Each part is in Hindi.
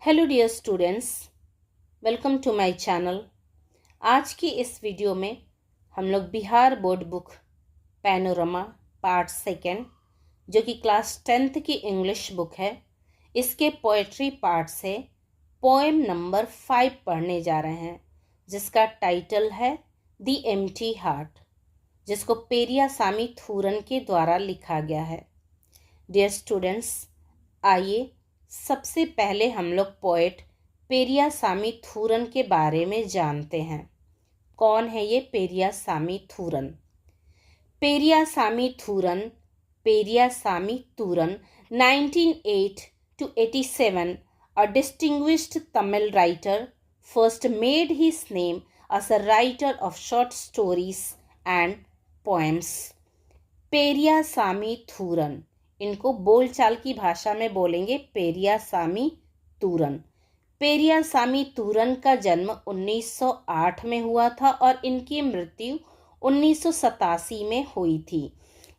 Hello dear students, welcome to my channel. आज की इस वीडियो में हम लोग Bihar board book Panorama part second, जो कि क्लास 10th की इंग्लिश बुक है, इसके पोएट्री पार्ट से पोएम नंबर 5 पढ़ने जा रहे हैं, जिसका टाइटल है द एम्प्टी हार्ट, जिसको पेरियासामी थूरन के द्वारा लिखा गया है। डियर स्टूडेंट्स, आइए सबसे पहले हम लोग पोएट पेरियासामी थूरन के बारे में जानते हैं। कौन है ये Periyasamy थूरन? Periyasamy थूरन 1908 to 87, a distinguished Tamil writer, first made his name as a writer of short stories and poems. Periyasamy थूरन, इनको बोलचाल की भाषा में बोलेंगे पेरियासामी तूरन। पेरियासामी तूरन का जन्म 1908 में हुआ था और इनकी मृत्यु 1987 में हुई थी।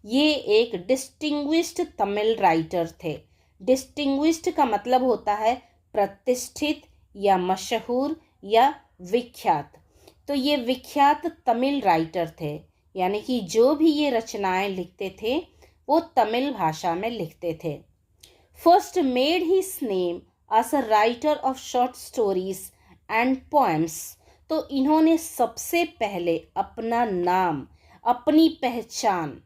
ये एक डिस्टिंग्विश्ड तमिल राइटर थे। डिस्टिंग्विश्ड का मतलब होता है प्रतिष्ठित या मशहूर या विख्यात। तो ये विख्यात तमिल राइटर थे, यानी कि जो भी ये रचनाएं लिखते थे वो तमिल भाषा में लिखते थे। First made his name as a writer of short stories and poems, तो इन्होंने सबसे पहले अपना नाम, अपनी पहचान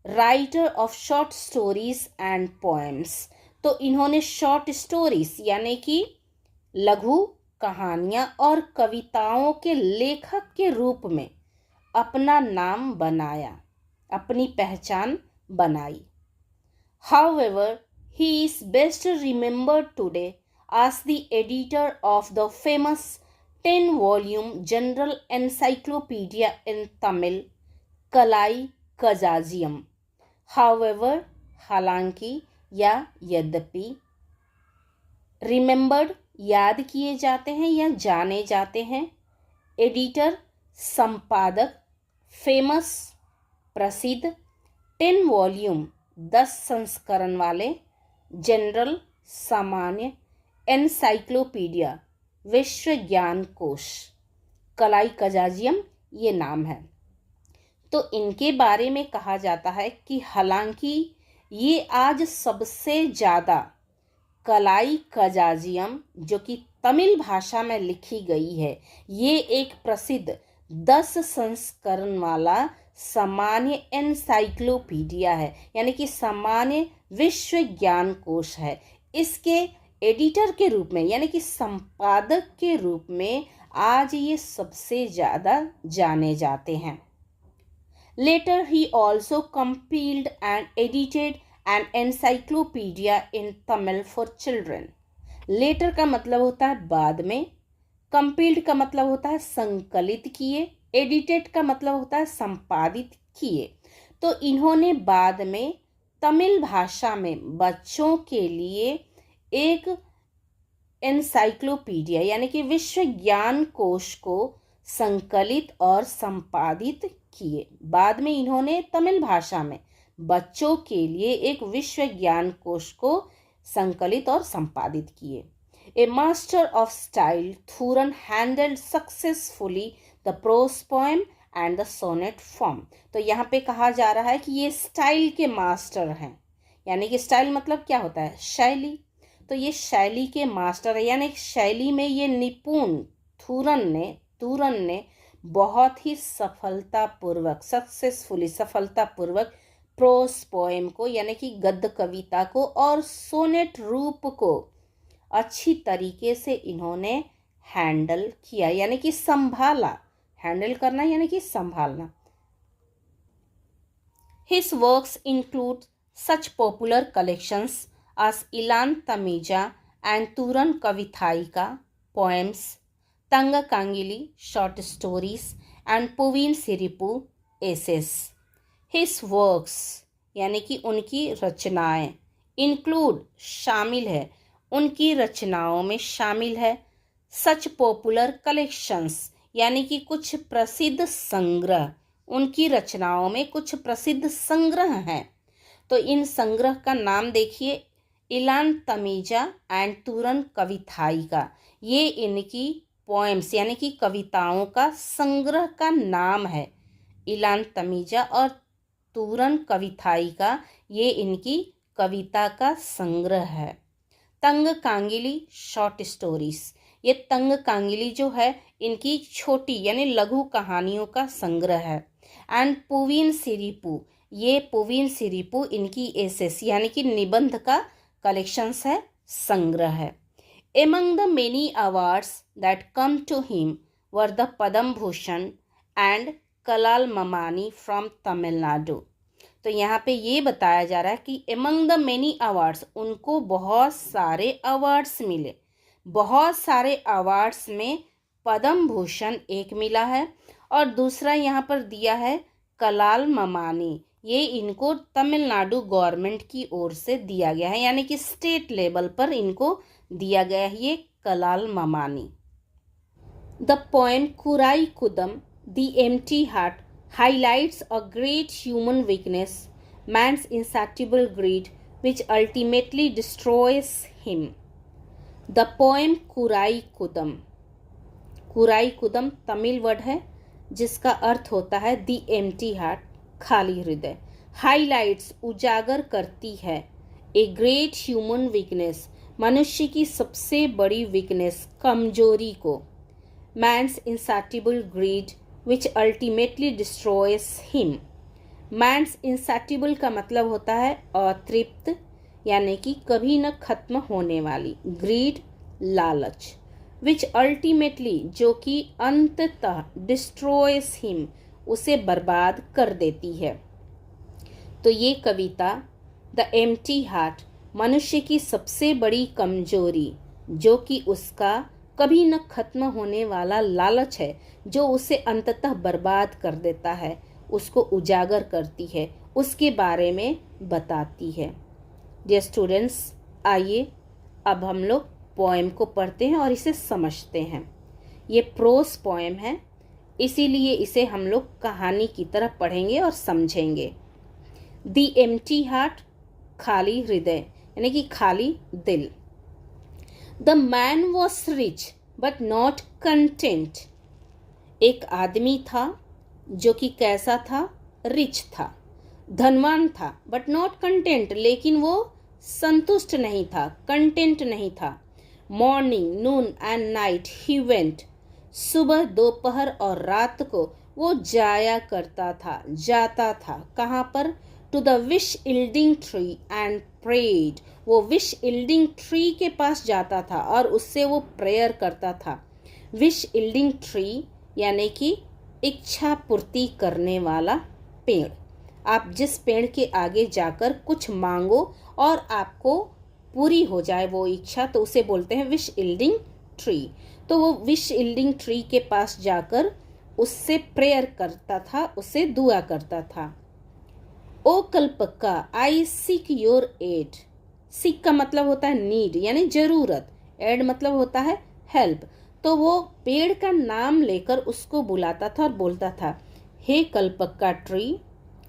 writer of short stories and poems, तो इन्होंने शॉर्ट स्टोरीज यानी कि लघु कहानियां और कविताओं के लेखक के रूप में अपना नाम बनाया, अपनी पहचान बनाई। However, he is best remembered today as the editor of the famous 10-volume General Encyclopedia in Tamil, Kalai Kajazhiyam. However, हालांकि या यद्यपि, remembered याद किए जाते हैं या जाने जाते हैं, एडिटर संपादक, फेमस प्रसिद्ध, 10 वॉल्यूम 10 संस्करण वाले, जनरल सामान्य, एनसाइक्लोपीडिया विश्व ज्ञान कोश, कलाई कजाजियम ये नाम है। तो इनके बारे में कहा जाता है कि हालांकि ये आज सबसे ज़्यादा कलाई कजाजियम, जो कि तमिल भाषा में लिखी गई है, ये एक प्रसिद्ध 10 संस्करण वाला सामान्य एनसाइक्लोपीडिया है, यानी कि सामान्य विश्व ज्ञान कोश है। इसके एडिटर के रूप में यानी कि संपादक के रूप में आज ये सबसे ज़्यादा जाने जाते हैं। Later he also compiled and edited an encyclopaedia in Tamil for children. Later का मतलब होता है बाद में, कंपाइल्ड का मतलब होता है संकलित किए, एडिटेड का मतलब होता है संपादित किए। तो इन्होंने बाद में तमिल भाषा में बच्चों के लिए एक एनसाइक्लोपीडिया यानी कि विश्व ज्ञान कोश को संकलित और संपादित किए। बाद में इन्होंने तमिल भाषा में बच्चों के लिए एक विश्व ज्ञान कोश को संकलित और संपादित किए। A master of style, Thuran handled successfully the prose poem and the sonnet form. तो यहाँ पे कहा जा रहा है कि ये स्टाइल के मास्टर हैं, यानी कि स्टाइल मतलब क्या होता है? शैली। तो ये शैली के मास्टर है, यानी शैली में ये निपुण थूरन ने बहुत ही सफलतापूर्वक प्रोस पोएम को यानी कि गद्य कविता को और सोनेट रूप को अच्छी तरीके से इन्होंने हैंडल किया, यानी कि संभाला। हैंडल करना यानी कि संभालना। His works include such popular collections as Ilan Tamija and Turan Kavithaika poems, Tanga Kangili short stories and Povin Siripu essays. His works यानी कि उनकी रचनाएं, include शामिल है, उनकी रचनाओं में शामिल है सच पॉपुलर कलेक्शंस यानी कि कुछ प्रसिद्ध संग्रह। उनकी रचनाओं में कुछ प्रसिद्ध संग्रह हैं। तो इन संग्रह का नाम देखिए, इलान तमीजा एंड तूरन कविथाइका, ये इनकी पोएम्स यानी कि कविताओं का संग्रह का नाम है। इलान तमीजा और तूरन कविथाइका ये इनकी कविता का संग्रह है। तंग कांगिली शॉर्ट स्टोरीज, ये तंग कांगिली जो है इनकी छोटी यानी लघु कहानियों का संग्रह है। एंड पुवीन सिरिपू, ये पुवीन सिरिपू इनकी एसेस यानी कि निबंध का कलेक्शंस है, संग्रह है। Among the many awards that come to him were the Padma Bhushan and Kalaimamani from Tamil Nadu. तो यहाँ पे ये बताया जा रहा है कि एमंग द मेनी अवार्ड्स, उनको बहुत सारे अवार्ड्स मिले। बहुत सारे अवार्ड्स में पद्म भूषण एक मिला है और दूसरा यहाँ पर दिया है कलाल ममानी, ये इनको तमिलनाडु गवर्नमेंट की ओर से दिया गया है, यानी कि स्टेट लेवल पर इनको दिया गया है ये Kalaimamani. The poem Kurai Kudam the empty heart highlights a great human weakness, man's insatiable greed, which ultimately destroys him. The poem Kurai Kudam, Kurai Kudam Tamil word है जिसका अर्थ होता है द एम्प्टी हार्ट, खाली हृदय। हाईलाइट्स, उजागर करती है। ए ग्रेट ह्यूमन वीकनेस, मनुष्य की सबसे बड़ी वीकनेस, कमजोरी को। Man's insatiable greed which ultimately destroys him. Man's insatiable का मतलब होता है अतृप्त यानी कि कभी न खत्म होने वाली, greed लालच, which ultimately जो कि अंततः destroys him उसे बर्बाद कर देती है। तो ये कविता The Empty Heart, मनुष्य की सबसे बड़ी कमजोरी जो कि उसका कभी न खत्म होने वाला लालच है, जो उसे अंततः बर्बाद कर देता है, उसको उजागर करती है, उसके बारे में बताती है। डियर स्टूडेंट्स, आइए अब हम लोग पोएम को पढ़ते हैं और इसे समझते हैं। ये प्रोस पोएम है, इसीलिए इसे हम लोग कहानी की तरह पढ़ेंगे और समझेंगे। द एम्प्टी हार्ट, खाली हृदय यानी कि खाली दिल। The man was rich but not content, एक आदमी था जो कि कैसा था, रिच था, धनवान था, बट नॉट कंटेंट, लेकिन वो संतुष्ट नहीं था, कंटेंट नहीं था। Morning, Noon and night he went, सुबह, दोपहर और रात को वो जाया करता था, जाता था। कहाँ पर? To the wish yielding tree and prayed, वो विश इल्डिंग ट्री के पास जाता था और उससे वो प्रेयर करता था। विश इल्डिंग ट्री यानी कि इच्छा पूर्ति करने वाला पेड़। आप जिस पेड़ के आगे जाकर कुछ मांगो और आपको पूरी हो जाए वो इच्छा, तो उसे बोलते हैं विश इल्डिंग ट्री। तो वो विश इल्डिंग ट्री के पास जाकर उससे प्रेयर करता था, उससे दुआ करता था। Oh Kalpaka I seek your aid, seek का मतलब होता है नीड यानी जरूरत, एड मतलब होता है हेल्प। तो वो पेड़ का नाम लेकर उसको बुलाता था और बोलता था, हे कल्पका ट्री,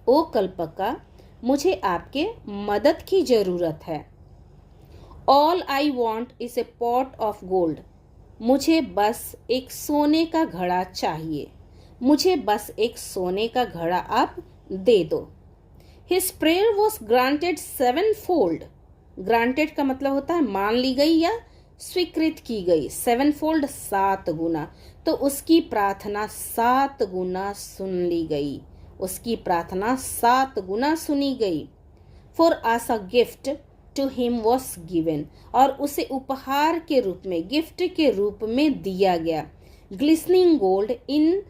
ओ कल्पका, मुझे आपके मदद की ज़रूरत है। All I want is a pot of gold, मुझे बस एक सोने का घड़ा चाहिए, मुझे बस एक सोने का घड़ा आप दे दो। His prayer was granted 7-fold, granted का मतलब होता है मान ली गई या स्वीकृत की गई, 7-fold 7 गुना, तो उसकी प्रार्थना 7 गुना सुन ली गई, उसकी प्रार्थना 7 गुना सुनी गई। For as a gift to him was given, और उसे उपहार के रूप में, गिफ्ट के रूप में दिया गया। Glistening gold in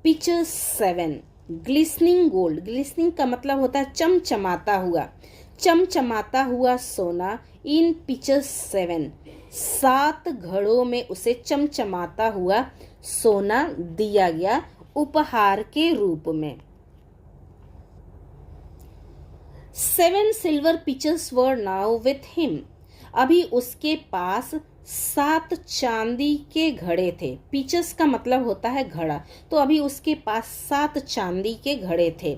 pictures 7, glistening gold, glistening का मतलब होता है चमचमाता हुआ, चमचमाता हुआ सोना, इन पिक्चर्स 7, 7 घड़ों में उसे चमचमाता हुआ सोना दिया गया उपहार के रूप में। 7 silver pitches were now with him, अभी उसके पास 7 चांदी के घड़े थे। पिचेस का मतलब होता है घड़ा, तो अभी उसके पास 7 चांदी के घड़े थे।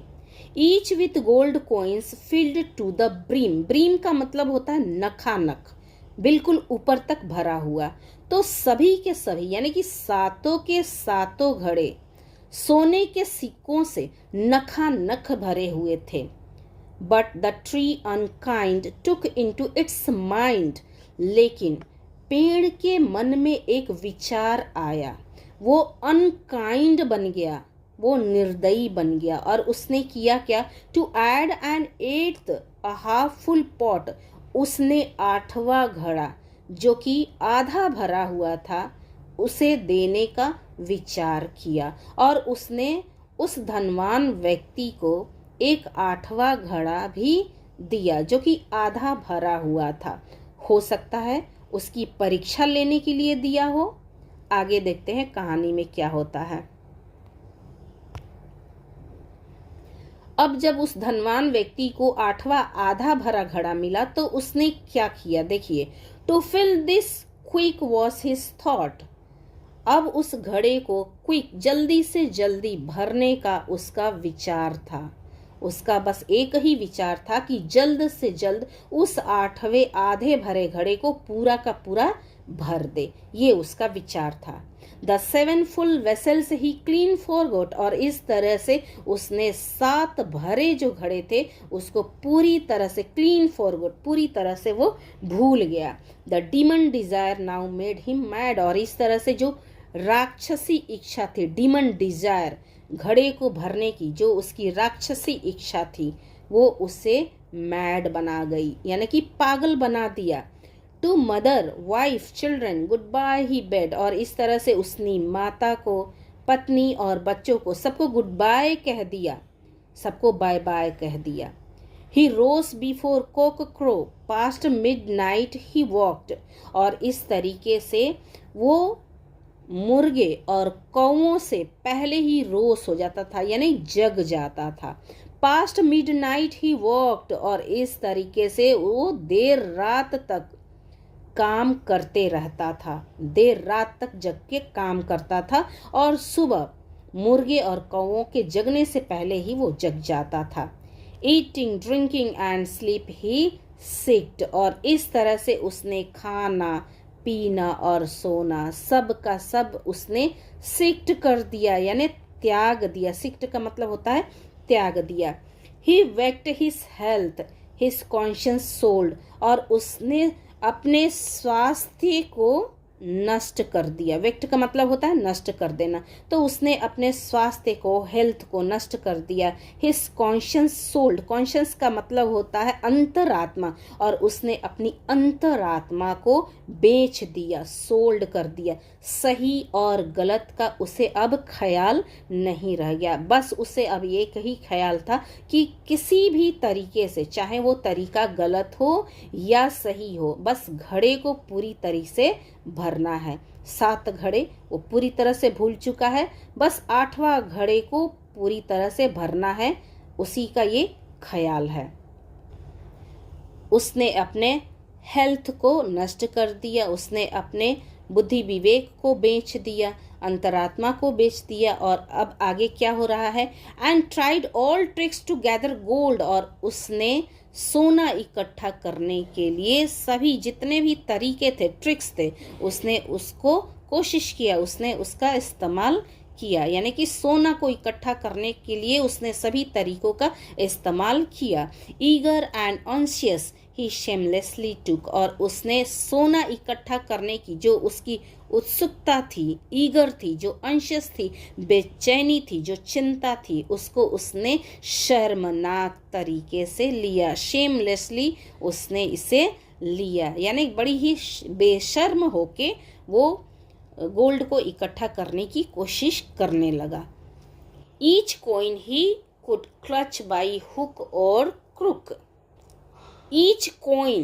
Each with gold coins filled to the brim. Brim का मतलब होता है नखानख, बिल्कुल ऊपर तक भरा हुआ। तो सभी के सभी यानी कि सातों के सातों घड़े सोने के सिक्कों से नखानख भरे हुए थे। But the tree unkind took into its mind. लेकिन पेड़ के मन में एक विचार आया, वो अनकाइंड बन गया, वो निर्दयी बन गया। और उसने किया क्या? To add an eighth a half full pot. उसने आठवां घड़ा जो कि आधा भरा हुआ था उसे देने का विचार किया। और उसने उस धनवान व्यक्ति को एक आठवां घड़ा भी दिया जो कि आधा भरा हुआ था। हो सकता है उसकी परीक्षा लेने के लिए दिया हो। आगे देखते हैं कहानी में क्या होता है। अब जब उस धनवान व्यक्ति को आठवां आधा भरा घड़ा मिला तो उसने क्या किया? देखिए, to fill this quick was his thought. अब उस घड़े को क्विक, जल्दी से जल्दी भरने का उसका विचार था। उसका बस एक ही विचार था कि जल्द से जल्द उस आठवें आधे भरे घड़े को पूरा का पूरा भर दे। ये उसका विचार था। The seven full vessels he clean forgot. और इस तरह से उसने 7 भरे जो घड़े थे उसको पूरी तरह से क्लीन फॉरगॉट, पूरी तरह से वो भूल गया। The demon desire now made him mad. और इस तरह से जो राक्षसी इच्छा थी, डीमन डिजायर, घड़े को भरने की जो उसकी राक्षसी इच्छा थी, वो उसे मैड बना गई, यानी कि पागल बना दिया। To mother, wife, children goodbye he bade. और इस तरह से उसने माता को, पत्नी और बच्चों को सबको गुड बाय कह दिया, सबको बाय बाय कह दिया। He rose before cock crow, past midnight he walked. और इस तरीके से वो मुर्गे और कौओं से पहले ही रोज हो जाता था, यानी जग जाता था। Past midnight he walked. और इस तरीके से वो देर रात तक काम करते रहता था, देर रात तक जग के काम करता था। और सुबह मुर्गे और कौओं के जगने से पहले ही वो जग जाता था। ईटिंग, ड्रिंकिंग एंड स्लीप ही सिक्ड। और इस तरह से उसने खाना, पीना और सोना सब का सब उसने सिक्ट कर दिया, यानी त्याग दिया। सिक्ट का मतलब होता है त्याग दिया। He wrecked his health, his conscious sold. और उसने अपने स्वास्थ्य को नष्ट कर दिया। व्यक्त का मतलब होता है नष्ट कर देना। तो उसने अपने स्वास्थ्य को, हेल्थ को नष्ट कर दिया। हिज कॉन्शियस सोल्ड, कॉन्शियस का मतलब होता है अंतरात्मा। और उसने अपनी अंतरात्मा को बेच दिया, सोल्ड कर दिया। सही और गलत का उसे अब ख्याल नहीं रह गया। बस उसे अब एक ही ख्याल था कि किसी भी तरीके से, चाहे वो तरीका गलत हो या सही हो, बस घड़े को पूरी तरह से भरना है। 7 घड़े वो पूरी तरह से भूल चुका है, बस 8वां घड़े को पूरी तरह से भरना है, उसी का ये ख्याल है। उसने अपने हेल्थ को नष्ट कर दिया, उसने अपने बुद्धि विवेक को बेच दिया, अंतरात्मा को बेच दिया। और अब आगे क्या हो रहा है? And tried all tricks to gather gold. और उसने सोना इकट्ठा करने के लिए सभी जितने भी तरीके थे, ट्रिक्स थे, उसने उसको कोशिश किया, उसने उसका इस्तेमाल किया। यानी कि सोना को इकट्ठा करने के लिए उसने सभी तरीकों का इस्तेमाल किया। ईगर एंड ऑन्शियस ही शेमलेसली टुक। और उसने सोना इकट्ठा करने की जो उसकी उत्सुकता थी, ईगर थी, जो अंशियस थी, बेचैनी थी, जो चिंता थी, उसको उसने शर्मनाक तरीके से लिया। शेमलेसली उसने इसे लिया, यानी बड़ी ही बेशर्म होके वो गोल्ड को इकट्ठा करने की कोशिश करने लगा। Each coin he could clutch by hook और क्रुक। ईच कॉइन,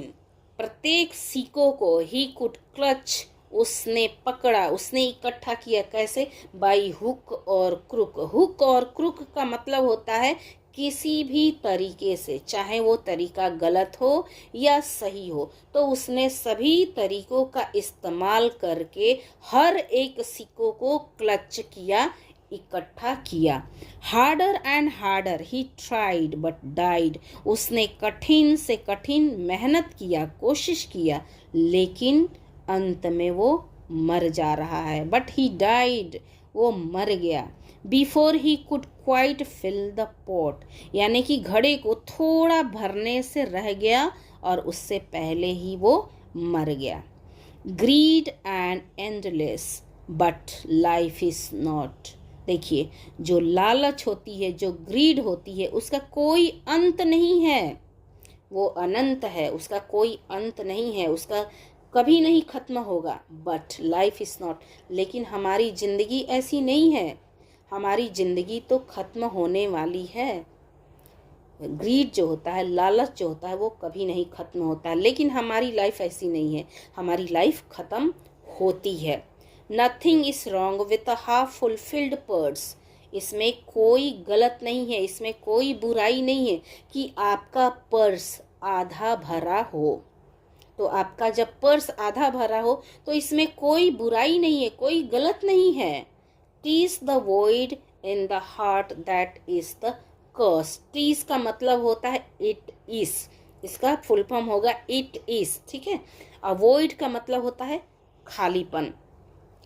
प्रत्येक सिक्कों को, ही कुड क्लच, उसने पकड़ा, उसने इकट्ठा किया। कैसे? बाई हुक और क्रुक। हुक और क्रुक का मतलब होता है किसी भी तरीके से, चाहे वो तरीका गलत हो या सही हो, तो उसने सभी तरीकों का इस्तेमाल करके हर एक सिक्कों को क्लच किया, इकट्ठा किया। Harder and harder he tried but died, उसने कठिन से कठिन मेहनत किया, कोशिश किया, लेकिन अंत में वो मर जा रहा है। बट ही डाइड, वो मर गया। Before he could quite fill the pot, यानी कि घड़े को थोड़ा भरने से रह गया और उससे पहले ही वो मर गया। Grid and endless but life is not. देखिए, जो लालच होती है, जो ग्रीड होती है, उसका कोई अंत नहीं है, वो अनंत है, उसका कोई अंत नहीं है, उसका कभी नहीं खत्म होगा। बट लाइफ इज नॉट, लेकिन हमारी जिंदगी ऐसी नहीं है, हमारी जिंदगी तो खत्म होने वाली है। ग्रीड जो होता है, लालच जो होता है, वो कभी नहीं खत्म होता है, लेकिन हमारी लाइफ ऐसी नहीं है, हमारी लाइफ खत्म होती है। Nothing is wrong with a half fulfilled purse, इसमें कोई गलत नहीं है, इसमें कोई बुराई नहीं है कि आपका पर्स आधा भरा हो। तो आपका जब पर्स आधा भरा हो तो इसमें कोई बुराई नहीं है, कोई गलत नहीं है। Tease the void in the heart that is the curse. Tease का मतलब होता है इट इज, इसका फुल फॉर्म होगा इट इज, ठीक है। अवॉइड का मतलब होता है खालीपन।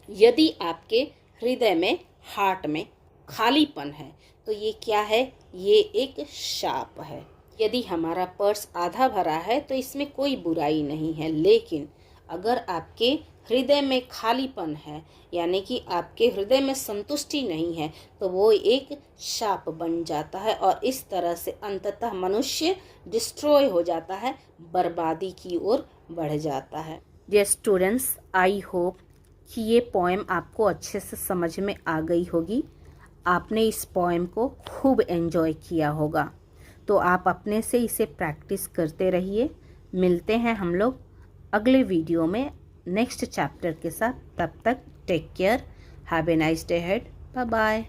यदि आपके हृदय में, हार्ट में खालीपन है तो ये क्या है, ये एक शाप है। यदि हमारा पर्स आधा भरा है तो इसमें कोई बुराई नहीं है, लेकिन अगर आपके हृदय में खालीपन है, यानी कि आपके हृदय में संतुष्टि नहीं है, तो वो एक शाप बन जाता है और इस तरह से अंततः मनुष्य डिस्ट्रॉय हो जाता है, बर्बादी की ओर बढ़ जाता है। डियर स्टूडेंट्स, आई होप कि ये पोएम आपको अच्छे से समझ में आ गई होगी, आपने इस पोएम को खूब एंजॉय किया होगा। तो आप अपने से इसे प्रैक्टिस करते रहिए। मिलते हैं हम लोग अगले वीडियो में नेक्स्ट चैप्टर के साथ। तब तक take care, have a nice day ahead, bye bye.